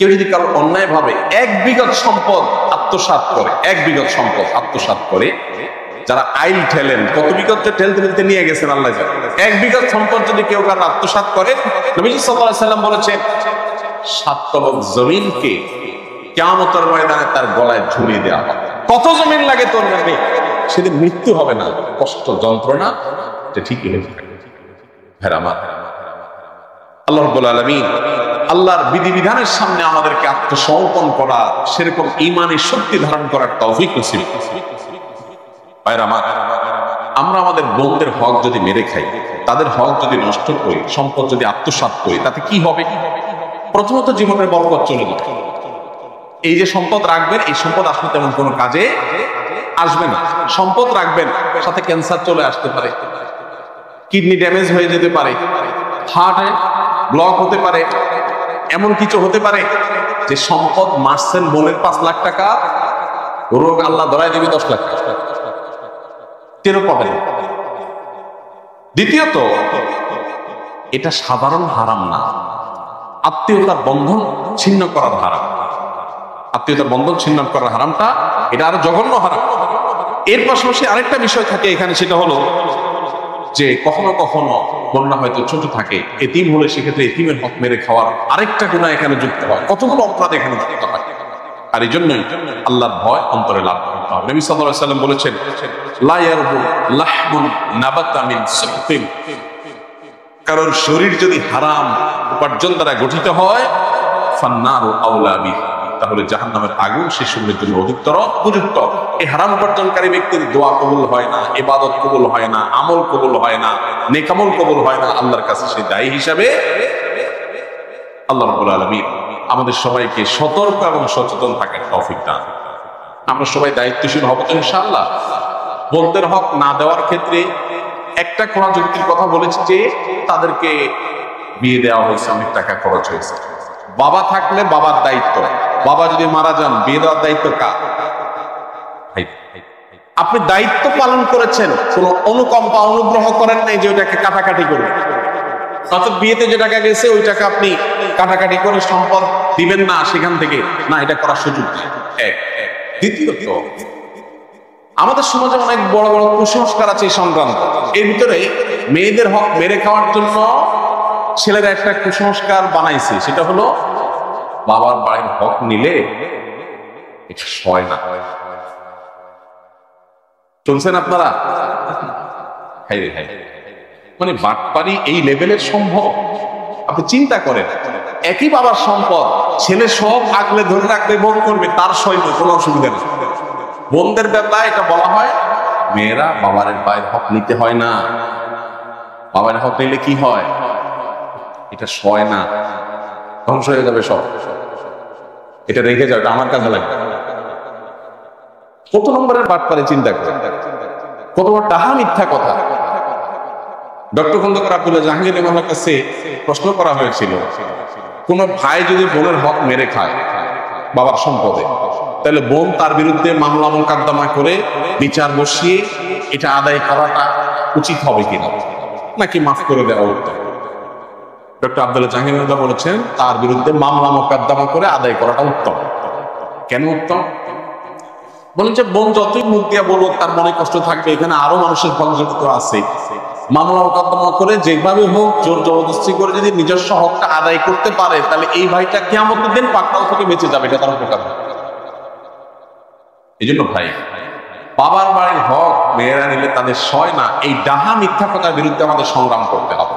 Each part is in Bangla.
কেউ যদি কারো অন্যায় ভাবে 1 বিঘত সম্পদ আত্মসাৎ করে, 1 বিঘত সম্পদ আত্মসাৎ করে, যারা আইল ঠেলেন, কত বিঘত ঠেলতে ঠেলতে নিয়ে গেছেন আল্লাহ জানে, 1 বিঘত সম্পদ যদি কেউ কারো আত্মসাৎ করে, নবীজি সাল্লাল্লাহু আলাইহি সাল্লাম বলেছেন 7 তলব জমিনকে কিয়ামতের ময়দানে তার গলায় ঝুলিয়ে দেওয়া হবে। কত জমিন লাগে তোর নামে, সেদিন মৃত্যু হবে না, কষ্ট যন্ত্রণা যে ঠিকই হয়ে যাবে। আমার আল্লাহ রাব্বুল আলামিন আল্লাহর বিধিবিধানের সামনে আমাদেরকে আত্মসমর্পণ করা, সেরকম ঈমানের শক্তি ধারণ করার তৌফিক নসিব। আমরা আমাদের বোনদের হক যদি মেরে খাই, তাদের হক যদি নষ্ট করি, সম্পদ যদি আত্মসাৎ করি, তাতে কি হবে? প্রথমত জীবনের বরকত চলে যাবে। এই যে সম্পদ রাখবেন, এই সম্পদ আসলে তেমন কোনো কাজে আসবে না। সম্পদ রাখবেন, সাথে ক্যান্সার চলে আসতে পারে, কিডনি ড্যামেজ হয়ে যেতে পারে, হার্টে ব্লক হতে পারে, এমন কিছু হতে পারে যে সম্পদ মারছেন বোনের 5 লাখ টাকা, রোগ আল্লাহ ধরায় দেবে 10 লাখ টাকা, টেরও পাবেন। দ্বিতীয়ত, এটা সাধারণ হারাম না, আত্মীয়তার বন্ধন ছিন্ন করার হারাম। আত্মীয়তার বন্ধন ছিন্ন করার হারামটা এটা আরো জঘন্য হারাম। এর পাশাপাশি আরেকটা বিষয় থাকে এখানে, সেটা হলো যে কখনো কখনো বন্যা হয়তো ছোট থাকে, এতিম হলে সেক্ষেত্রে এতিমের হক মেরে খাওয়ার আরেকটা গুনাহ এখানে যুক্ত হয়, কতগুলো অপরাধ এখানে যুক্ত হয়। আর এই জন্যই আল্লাহর ভয় অন্তরে লাভ করতে হবে। নবী সাল্লাল্লাহু আলাইহি সাল্লাম বলেছেন, লা ইয়ারবু লাহমুন নাবাতা মিন সুহতিন, কারণ শরীর যদি হারাম উপার্জন দ্বারা গঠিত হয়, ফান্নারু আউলা বিহি, তাহলে জাহান্নামের আগুন সে শরীরের জন্য অধিকতর উপযুক্ত। এই হারাম উপার্জনকারী ব্যক্তির দোয়া কবুল হয় না, ইবাদত কবুল হয় না, আমল কবুল হয় না, নেক আমল কবুল হয় না, আল্লাহর কাছে সে দায়ী হিসাবে। আল্লাহ রাব্বুল আলামিন আমাদের সবাইকে সতর্ক এবং সচেতন থাকার তৌফিক দান। আমরা সবাই দায়িত্বশীল হব তো ইনশাআল্লাহ। বোনদের হক না দেওয়ার ক্ষেত্রে একটা কোরআন যুক্তির কথা বলেছি যে তাদেরকে বিয়ে দেওয়া হয়েছে, অনেক টাকা খরচ হয়েছে। বাবা থাকলে বাবার দায়িত্ব, বাবা যদি মারা যান বিয়ে দেওয়ার দায়িত্ব কার? আপনি দায়িত্ব পালন করেছেন, কোন অনুকম্পা অনুগ্রহ করেন নাই যে ওইটাকে কাটাকাটি করবেন। অর্থাৎ বিয়েতে যে টাকা গেছে ওই টাকা আপনি কাটাকাটি করে সম্পদ দিবেন না সেখান থেকে, না, এটা করার সুযোগ নেই। দ্বিতীয়ত, আমাদের সমাজে অনেক বড় বড় কুসংস্কার আছে এই সংক্রান্ত। এর ভিতরে মেয়েদের হক মেরে খাওয়ার জন্য ছেলেরা একটা কুসংস্কার বানাইছে, সেটা হলো বাবার বাড়ির হক নিলে এটা সয় না। শুনছেন আপনারা? মানে বাটপারি এই লেভেলের সম্ভব? আপনি চিন্তা করেন, একই বাবার সম্পদ, ছেলে সব আগলে ধরে রাখবে, বোন করবে, তার সইবে, কোনো অসুবিধা নেই। বোনদের ব্যাপারে এটা বলা হয়, মেয়েরা বাবার পায়ের হক নিতে হয় না, বাবার হক নিলে কি হয়, এটা সয় না, ধ্বংস হয়ে যাবে সব, এটা রেখে যাও, এটা আমার কাজে লাগবে। কত নম্বরের বাটপারে চিন্তা করে, কত বড় ডাহা মিথ্যা কথা। ডক্টর খন্দকার আব্দুল্লাহ জাহাঙ্গীর রহমানের কাছে প্রশ্ন করা হয়েছিল, কোন ভাই যদি বোনের হক মেরে খায় বাবার সম্পদে, তাহলে বোন তার বিরুদ্ধে মামলা মোকদ্দমা করে বিচার বসিয়ে এটা আদায় করাটা উচিত হবে কিনা, নাকি মাফ করে দেওয়া উত্তম? ডক্টর আব্দুল্লাহ জাহাঙ্গীর বলেছেন তার বিরুদ্ধে মামলা মোকদ্দমা করে আদায় করাটা উত্তম। কেন উত্তম? বলেন যে বোন যতই মুখ দিয়া বলুক তার মনে কষ্ট থাকবে, এখানে আরো মানুষের সংযুক্ত আছে। মামলা মোকদ্দমা করে যেভাবে হোক জোর জবরদস্তি করে যদি নিজস্ব হকটা আদায় করতে পারে, তাহলে এই ভাইটা কিয়ামতের দিন পাকড়াও থেকে বেঁচে যাবে, এটা তার উপকার। এই জন্য ভাই, বাবার বাড়ির হক মেয়েরা নিলে তাদের সয় না, এই ডাহা মিথ্যা কথার বিরুদ্ধে আমাদের সংগ্রাম করতে হবে।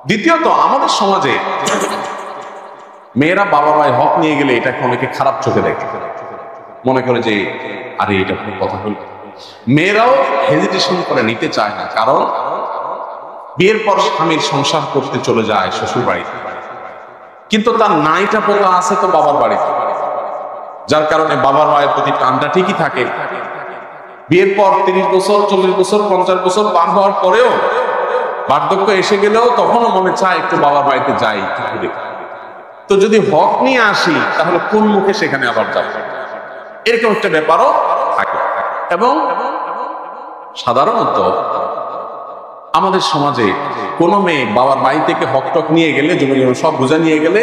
দ্বিতীয়ত, আমাদের সমাজে মেয়েরা বাবার বাড়ির হক নিয়ে গেলে এটাকে অনেকে খারাপ চোখে দেখে, মনে করে যে আরে এটা খুব কথা হল। মেয়েরাও হেজিটেশন করে নিতে চায় না, কারণ বিয়ের পর স্বামীর সংসার করতে চলে যায় শ্বশুর বাড়িতে, কিন্তু তার নাইটা পোতা আছে তো বাবার বাড়িতে, যার কারণে বাবার মায়ের প্রতি টানটা ঠিকই থাকে। বিয়ের পর 30 বছর 40 বছর 50 বছর পার হওয়ার পরেও, বার্ধক্য এসে গেলেও তখনও মনে চায় একটু বাবার বাড়িতে যাই। তো যদি হক নিয়ে আসি তাহলে কোন মুখে সেখানে আবার যাবে, এরকম একটা ব্যাপারও থাকে। এবং সাধারণত আমাদের সমাজে কোনো মেয়ে বাবার বাড়ি থেকে হক টক নিয়ে গেলে, জমি জমি সব বোঝা নিয়ে গেলে,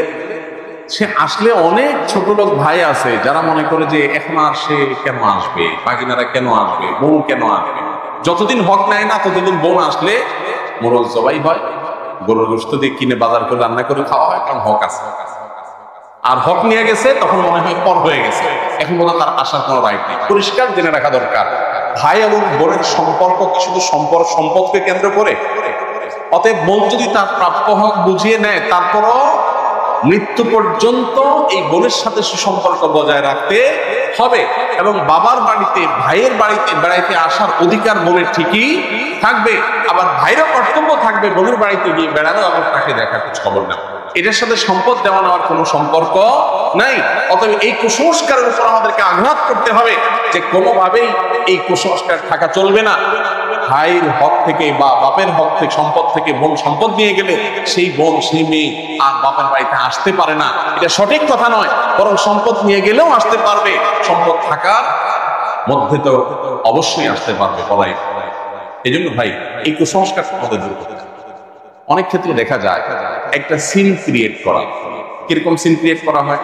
সে আসলে অনেক ছোট লোক ভাই আছে যারা মনে করে যে এখন আর সে কেন আসবে, বাগিনারা কেন আসবে, বোন কেন আসবে। যতদিন হক নেয় না ততদিন বোন আসলে মোরল জবাই হয়, গরুর গোশত দিয়ে কিনে বাজার করে রান্না করে খাওয়া হয়, কারণ হক আছে। আর হক নিয়ে গেছে তখন মনে হয় পর হয়ে গেছে, এখন বোধহয় তার আসার কোনো রাইট নেই। পরিষ্কার জেনে রাখা দরকার, ভাই এবং বোনের সম্পর্ক কি শুধু সম্পদকে কেন্দ্র করে? অতএব বোন যদি তার প্রাপ্য হক বুঝিয়ে নেয়, তারপরও মৃত্যু পর্যন্ত এই বোনের সাথে সুসম্পর্ক বজায় রাখতে হবে। এবং বাবার বাড়িতে, ভাইয়ের বাড়িতে বেড়াইতে আসার অধিকার বোনের ঠিকই থাকবে। আবার ভাইয়েরও কর্তব্য থাকবে বোনের বাড়িতে গিয়ে বেড়ানো এবং তাকে দেখা খোঁজ খবর নেওয়া। এটার সাথে সম্পদ দেওয়া নেওয়ার কোনো সম্পর্ক নাই। অতএব এই কুসংস্কারের উপর আমাদেরকে আঘাত করতে হবে যে কোনোভাবেই এই কুসংস্কার থাকা চলবে না। ভাইয়ের হক থেকে বা বাপের হক থেকে, সম্পদ থেকে বোন সম্পদ নিয়ে গেলে সেই বোন, সেই মেয়ে আর বাপের বাড়িতে আসতে পারে না, এটা সঠিক কথা নয়। বরং সম্পদ নিয়ে গেলেও আসতে পারবে, সম্পদ থাকার মধ্যে তো অবশ্যই আসতে পারবে বলাই। এই জন্য ভাই এই কুসংস্কার আমাদের দূর করতে হবে। অনেক ক্ষেত্রে দেখা যায় একটা সিন ক্রিয়েট করা। কিরকম সিন ক্রিয়েট করা হয়?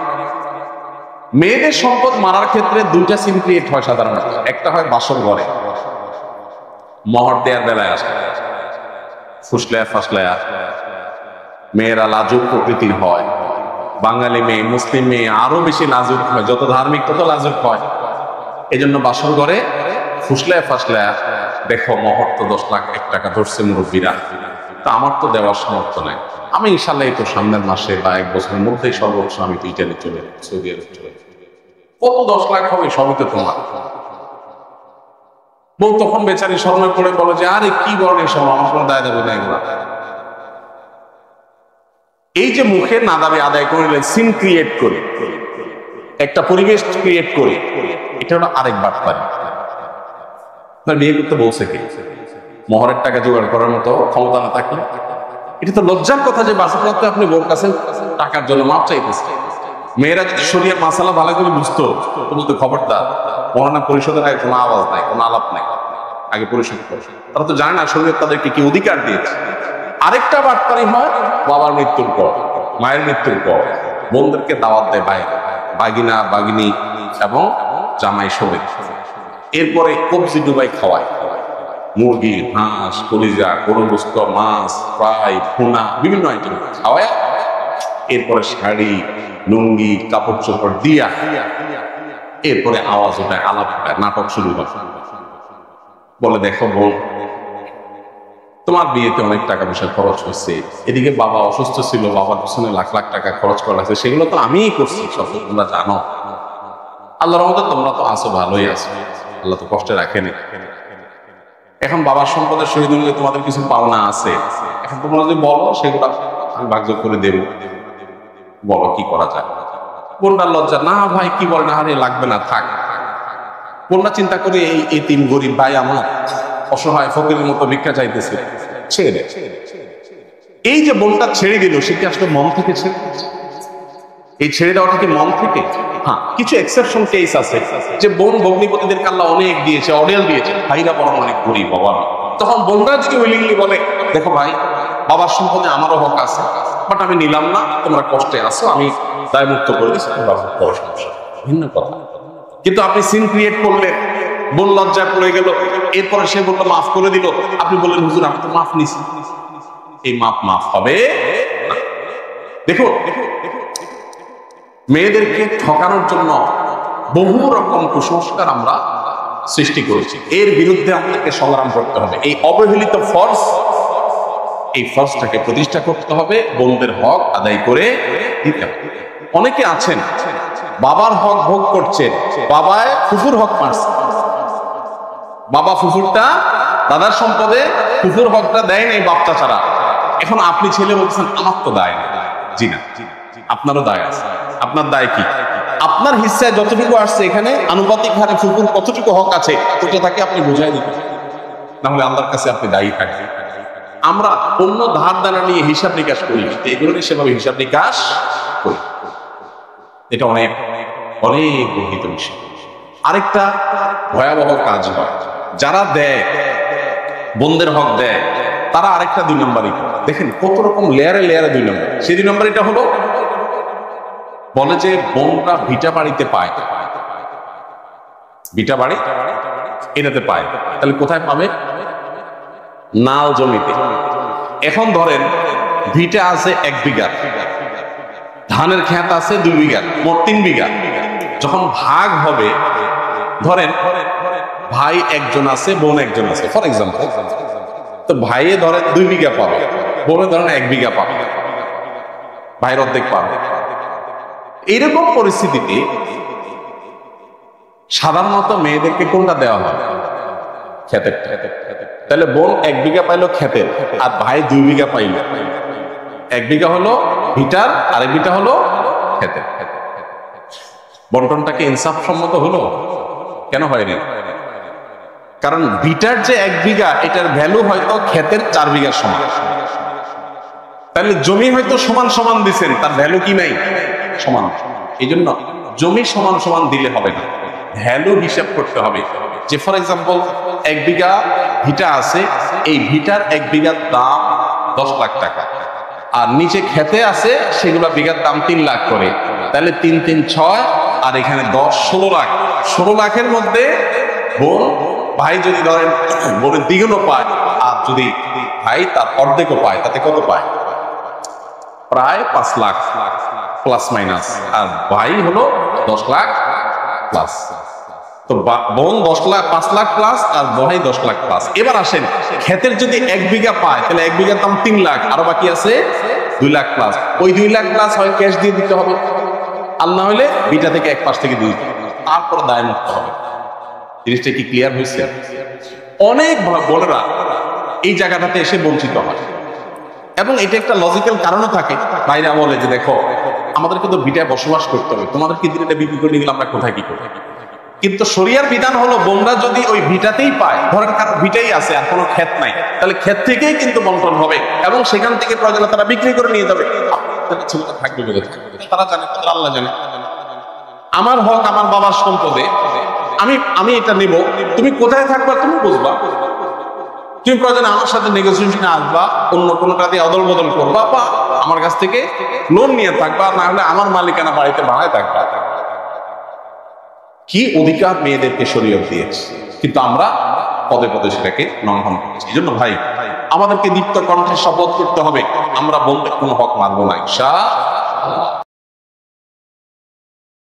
মেয়েদের সম্পদ মারার ক্ষেত্রে দুইটা সিন ক্রিয়েট হয় সাধারণত। একটা হয় বাসর ঘরে, মহর দেওয়ার বেলায় আসে, ফুসলায়া ফাসলায়া, মেয়েরা লাজুক প্রকৃতির হয়। বাঙালি মেয়ে, মুসলিম মেয়ে আরো বেশি লাজুক হয়, যত ধার্মিক তত লাজুক হয়। এই জন্য বাসর ঘরে ফুসলায়া ফাসলায়া, দেখো মহর তো 10 লাখ 1 টাকা ধরছে মুরব্বীরা, তা আমার তো দেওয়ার সামর্থ্য নাই, আমি ইনশাল্লাহ এই তো সামনের মাসে বা 1 বছরের মধ্যেই সর্বোচ্চ আমি তো ইটালি চলে, সৌদি আরব চলে, কত 10 লাখ হবে, সবই তো তোমার। বউ তখন বেচারি শর্মে পড়ে বলে যে আরে কি বলেন সব, আমার কোনো দায় দেবে না এগুলা। এই যে মুখে না দাবি আদায় করে সিন ক্রিয়েট করে, একটা পরিবেশ ক্রিয়েট করে, এটা হলো আরেক বাটপারি। বিয়ে করতে বলছে কি, মহরের টাকা জোগাড় করার মতো ক্ষমতা না থাকলে এটা তো লজ্জার কথা যে বাসা করতে আপনি বোর কাছে টাকার জন্য মাপ চাইতেছে। মেয়েরা যদি শরীয়ত মাসালা ভালো করে বুঝতো তো বলতো খবরদার, মহানা পরিষদের আগে কোনো আওয়াজ নাই, কোনো আলাপ নাই, আগে পরিশোধ করছে। তারা তো জানে না শরীয়ত তাদেরকে কি অধিকার দিয়েছে। আরেকটা বাটপারি হয় বাবার মৃত্যুর পর, মায়ের মৃত্যুর পর বোনদেরকে দাওয়াত দেয় ভাই, বাগিনা বাগিনী এবং জামাই সবে, এরপরে কবজি ডুবাই খাওয়ায়, মুরগি, হাঁস, কলিজা, গরুর গোশত, মাছ ফ্রাই, ভুনা, বিভিন্ন আইটেম খাওয়ায়, এরপরে শাড়ি, লুঙ্গি, কাপড় চোপড় দিয়া, এরপরে আওয়াজ ওঠায়, আলাপ ওঠায়, নাটক শুরু হয়। বলে দেখো বোন, তোমার বিয়েতে অনেক টাকা পয়সা খরচ হয়েছে, এদিকে বাবা অসুস্থ ছিল, বাবার পিছনে লাখ লাখ টাকা খরচ করা হয়েছে, সেগুলো তো আমিই করছি, সব তোমরা জানো। আল্লাহর রহমতে তোমরা তো আছো, ভালোই আছো, আল্লাহ তো কষ্টে রাখেনি। এখন বাবার সম্পদের শহীদ হলে তোমাদের কিছু পাওনা আছে, এখন তোমরা যদি বলো সেগুলো আমি ভাগযোগ করে দেব, বলো কি করা যায়। বোনটার লজ্জা, না ভাই কি বলে, না আরে লাগবে না থাক। বোনটা চিন্তা করে এই 3 গরিব ভাই আমার অসহায় ফকিরের মতো ভিক্ষা চাইতেছে, ছেড়ে দে। এই যে বোনটা ছেড়ে দিল, সে কি আসলে মন থেকে ছেড়ে, এই ছেড়ে দেওয়াটা কি মন থেকে? হ্যাঁ, কিছু এক্সেপশন কেস আছে যে বোন ভগ্নিপতিদেরকে আল্লাহ অনেক দিয়েছে, অডেল দিয়েছে, ভাইরা বরং অনেক গরিব বাবা, তখন বোনরা যদি উইলিংলি বলে দেখো ভাই বাবার সম্পদে আমারও হক আছে, বাট আমি নিলাম না, তোমরা কষ্টে আছো, আমি দায় মুক্ত করে দিচ্ছি, বড় সমস্যা, ভিন্ন কথা। কিন্তু আপনি সিন ক্রিয়েট করলেন, বোন লজ্জায় পড়ে গেল, এরপরে সে বললো মাফ করে দিল, আপনি বললেন হুজুর আমি তো মাফ নিছি, এই মাফ হবে না। দেখো মেয়েদেরকে ঠকানোর জন্য বহু রকম কুসংস্কার আমরা সৃষ্টি করেছি, এর বিরুদ্ধে আমাদেরকে সংগ্রাম করতে হবে। এই অবহেলিত ফরজ, এই ফরজটাকে প্রতিষ্ঠা করতে হবে, বোনদের হক আদায় করে দিতে হবে। অনেকে আছেন বাবার হক ভোগ করছেন, বাবায় ফুফুর হক মারছে, বাবা ফুফুরটা দাদার সম্পদে ফুফুর হকটা দেয় নাই বাপ চাচারা, এখন আপনি ছেলে বলছেন আমার তো দায় না। জি না, আপনারও দায় আছে। আপনার দায় কি? আপনার হিস্সায় যতটুকু আসছে এখানে আনুপাতিক হারে ফুফুর কতটুকু হক আছে ওটা তাকে আপনি বুঝাই দিবেন, নাহলে আল্লাহর কাছে আপনি দায়ী থাকবেন। আমরা অন্য ধার দানা নিয়ে হিসাব নিকাশ করি, এগুলো নিয়ে সেভাবে হিসাব নিকাশ করি, এটা অনেক অনেক গর্হিত বিষয়। আরেকটা ভয়াবহ কাজ হয়, যারা দেয় বোনদের হক দেয় তারা আরেকটা 2 নম্বরই করে। দেখেন কত রকম লেয়ারে লেয়ারে 2 নম্বর। সেই 2 নম্বর এটা হলো বলে যে বোনরা ভিটা বাড়িতে পায়, ভিটা বাড়ি এটাতে পায়, তাহলে কোথায় পাবে? নাল জমিতে। এখন ধরেন ভিটা আছে 1 বিঘা, ধানের ক্ষেত আছে 2 বিঘা, মোট 3 বিঘা। যখন ভাগ হবে, ধরেন ভাই একজন আছে, বোন একজন আছে, ফর এক্সাম্পল, তো ভাইয়ে ধরেন 2 বিঘা পাবে, বোনে ধরেন 1 বিঘা পাবে, ভাইয়ের অর্ধেক পাবে। এইরকম পরিস্থিতিতে সাধারণত মেয়েদেরকে কোনটা দেওয়া হয়? ক্ষেতের। তাহলে বোন 1 বিঘা পাইলো ক্ষেতের, আর ভাই 2 বিঘা পাইল। 1 বিঘা হলো ভিটার, আর 1 বিঘা হলো ক্ষেতের। বন্টনটাকে ইনসাফ সম্মত হলো? কেন হয়নি? কারণ ভিটার যে 1 বিঘা, এটার ভ্যালু হয়তো ক্ষেতের 4 বিঘার সমান। তাহলে জমি হয়তো সমান সমান দিচ্ছেন, তার ভ্যালু কি নাই? সমান। এই জন্য জমি সমান সমান দিলে হবে না, ভ্যালু হিসাব করতে হবে। যে ফর এক্সাম্পল 1 বিঘা ভিটা আছে, এই ভিটার 1 বিঘার দাম 10 লাখ টাকা, আর নিচে খেতে আছে সেগুলা বিঘার দাম 3 লাখ করে, তাহলে 3 3 6, আর এখানে 10 16 লাখ। 16 লাখের মধ্যে বোন, ভাই যদি ধরেন বোনের দ্বিগুণও পায়, আর যদি ভাই তার অর্ধেকও পায়, তাতে কত পায়? প্রায় 5 লাখ প্লাস মাইনাস, আর ভাই হলো 10 লাখ প্লাস। তো বোন 10 লাখ 5 লাখ প্লাস, আর ভাই 10 লাখ প্লাস। এবার আসেন, ক্ষেতের যদি 1 বিঘা পায়, তাহলে 1 বিঘার দাম 3 লাখ, আরো বাকি আছে 2 লাখ প্লাস। ওই 2 লাখ প্লাস হয় ক্যাশ দিয়ে দিতে হবে, আর না হলে বিটা থেকে এক পাশ থেকে দিয়ে দিতে হবে, তারপর দায় মুক্ত হবে। জিনিসটা কি ক্লিয়ার হয়েছে? অনেক বোনেরা এই জায়গাটাতে এসে বঞ্চিত হয়, এবং এটা একটা লজিক্যাল কারণও থাকে। ভাইরা বলে যে দেখো, আমাদেরকে তো ভিটায় বসবাস করতে হবে, তোমাদের কি দিন এটা বিক্রি করে নিলে আমরা কোথায় কি করবো? কিন্তু শরিয়ার বিধান হলো, বোনরা যদি ওই ভিটাতেই পায়, ধরেন কারো ভিটাই আছে আর কোনো ক্ষেত নাই, তাহলে ক্ষেত থেকেই কিন্তু বন্টন হবে, এবং সেখান থেকে প্রয়োজনে তারা বিক্রি করে নিয়ে যাবে। ছেলেটা থাকবে বলে তারা জানে, আল্লাহ জানে। আমার হক আমার বাবার সম্পদে, আমি এটা নেব, তুমি কোথায় থাকবা তুমি বুঝবা। তুমি প্রয়োজনে আমার সাথে নেগোসিয়েশনে আসবা, অন্য কোনোটা দিয়ে অদল বদল করবা, বা আমার কাছ থেকে লোন নিয়ে থাকবা, না হলে আমার মালিকানা বাড়িতে ভাড়ায় থাকবা। কি অধিকার মেয়েদেরকে শরীয়ত দিয়েছে, কিন্তু আমরা পদে পদে সেটাকে লঙ্ঘন করছি। এই জন্য ভাই, আমাদেরকে দীপ্ত কণ্ঠে শপথ করতে হবে, আমরা বলতে কোনো হক মানবো না ইনশাআল্লাহ।